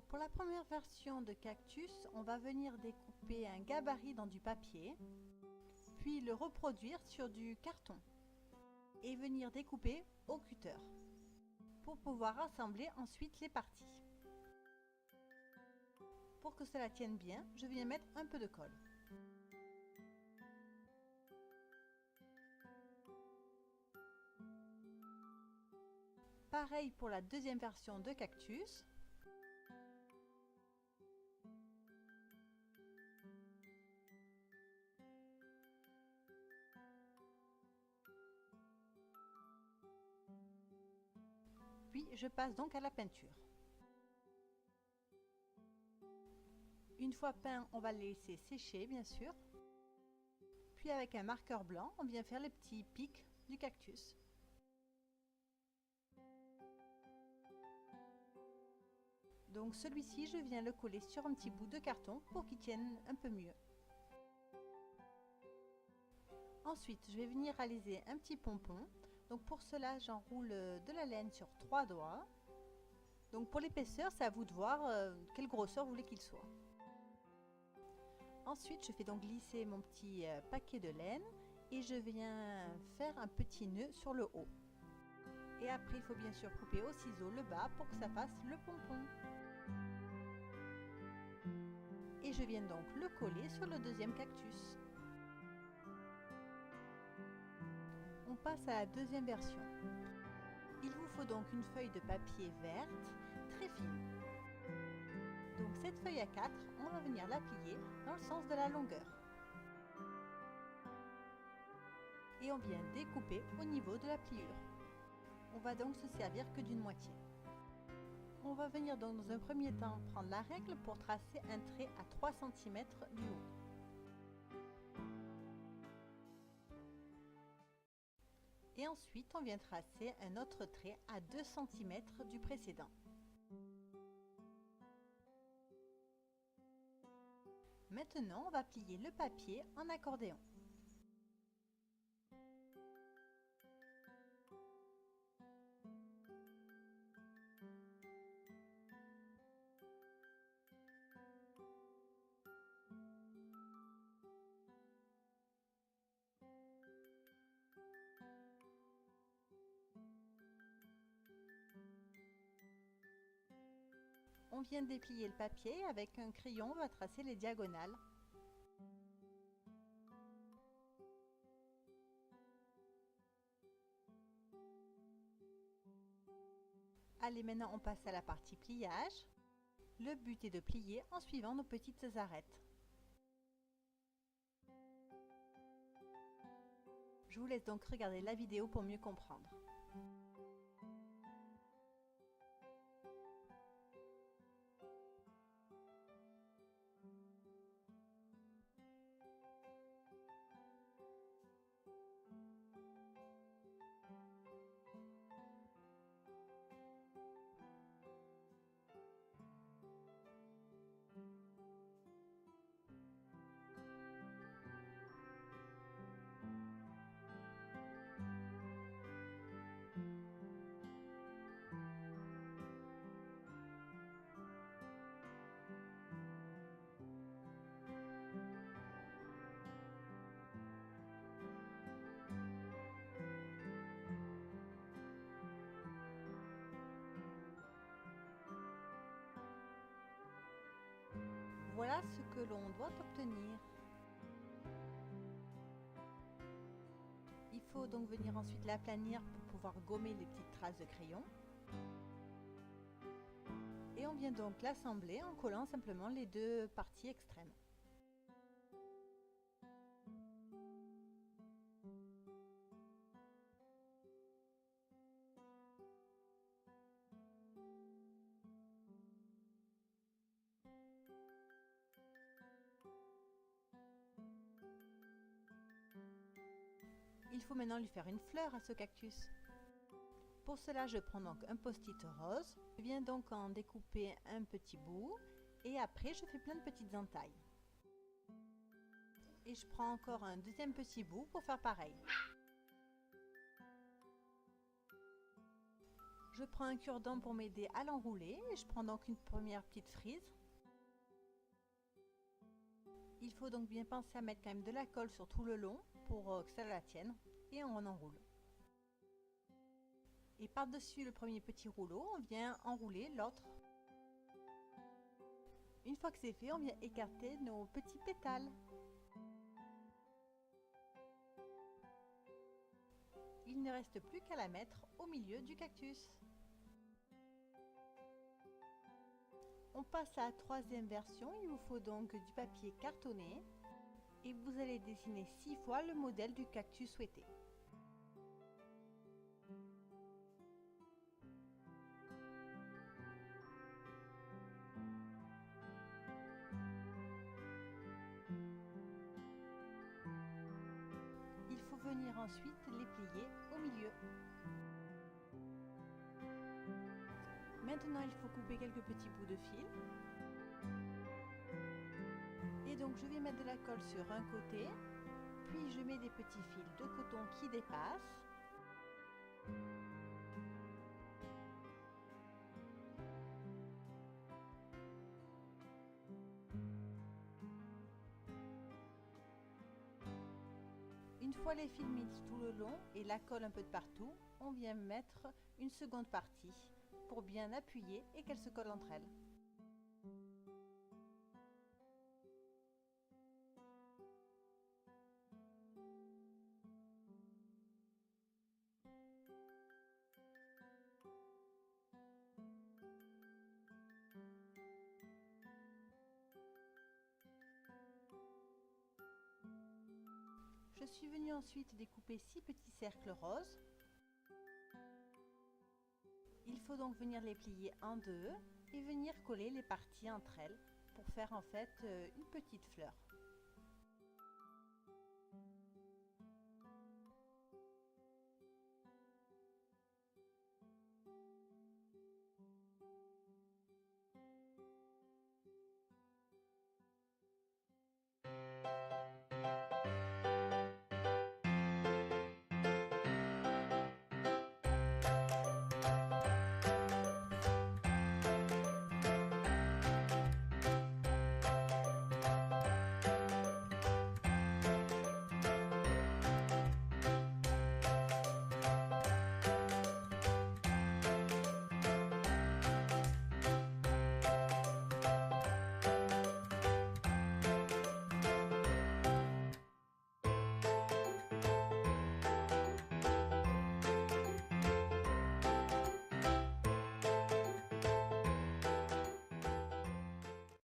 Pour la première version de cactus, on va venir découper un gabarit dans du papier, puis le reproduire sur du carton et venir découper au cutter pour pouvoir assembler ensuite les parties. Pour que cela tienne bien, je viens mettre un peu de colle. Pareil pour la deuxième version de cactus. Puis je passe donc à la peinture. Une fois peint, on va le laisser sécher bien sûr. Puis avec un marqueur blanc, on vient faire les petits pics du cactus. Donc celui-ci, je viens le coller sur un petit bout de carton pour qu'il tienne un peu mieux. Ensuite, je vais venir réaliser un petit pompon. Donc pour cela, j'enroule de la laine sur 3 doigts. Donc pour l'épaisseur, c'est à vous de voir quelle grosseur vous voulez qu'il soit. Ensuite, je fais donc glisser mon petit paquet de laine et je viens faire un petit nœud sur le haut. Et après, il faut bien sûr couper au ciseau le bas pour que ça fasse le pompon. Et je viens donc le coller sur le deuxième cactus. On passe à la deuxième version. Il vous faut donc une feuille de papier verte très fine. Donc cette feuille A4, on va venir la plier dans le sens de la longueur. Et on vient découper au niveau de la pliure. On va donc se servir que d'une moitié. On va venir donc dans un premier temps prendre la règle pour tracer un trait à 3 cm du haut. Et ensuite on vient tracer un autre trait à 2 cm du précédent. Maintenant on va plier le papier en accordéon. On vient déplier le papier, avec un crayon on va tracer les diagonales. Allez, maintenant on passe à la partie pliage. Le but est de plier en suivant nos petites arêtes. Je vous laisse donc regarder la vidéo pour mieux comprendre. Voilà ce que l'on doit obtenir. Il faut donc venir ensuite l'aplanir pour pouvoir gommer les petites traces de crayon. Et on vient donc l'assembler en collant simplement les deux parties extrêmes. Il faut maintenant lui faire une fleur à ce cactus. Pour cela, je prends donc un post-it rose. Je viens donc en découper un petit bout et après je fais plein de petites entailles. Et je prends encore un deuxième petit bout pour faire pareil. Je prends un cure-dent pour m'aider à l'enrouler et je prends donc une première petite frise. Il faut donc bien penser à mettre quand même de la colle sur tout le long pour que ça la tienne et on enroule. Et par-dessus le premier petit rouleau, on vient enrouler l'autre. Une fois que c'est fait, on vient écarter nos petits pétales. Il ne reste plus qu'à la mettre au milieu du cactus. On passe à la troisième version, il vous faut donc du papier cartonné et vous allez dessiner 6 fois le modèle du cactus souhaité. Il faut venir ensuite les plier au milieu. Maintenant, il faut couper quelques petits bouts de fil. Et donc, je vais mettre de la colle sur un côté, puis je mets des petits fils de coton qui dépassent. Une fois les fils mis tout le long et la colle un peu de partout, on vient mettre une seconde partie pour bien appuyer et qu'elles se collent entre elles. Je suis venue ensuite découper 6 petits cercles roses. Il faut donc venir les plier en deux et venir coller les parties entre elles pour faire en fait une petite fleur.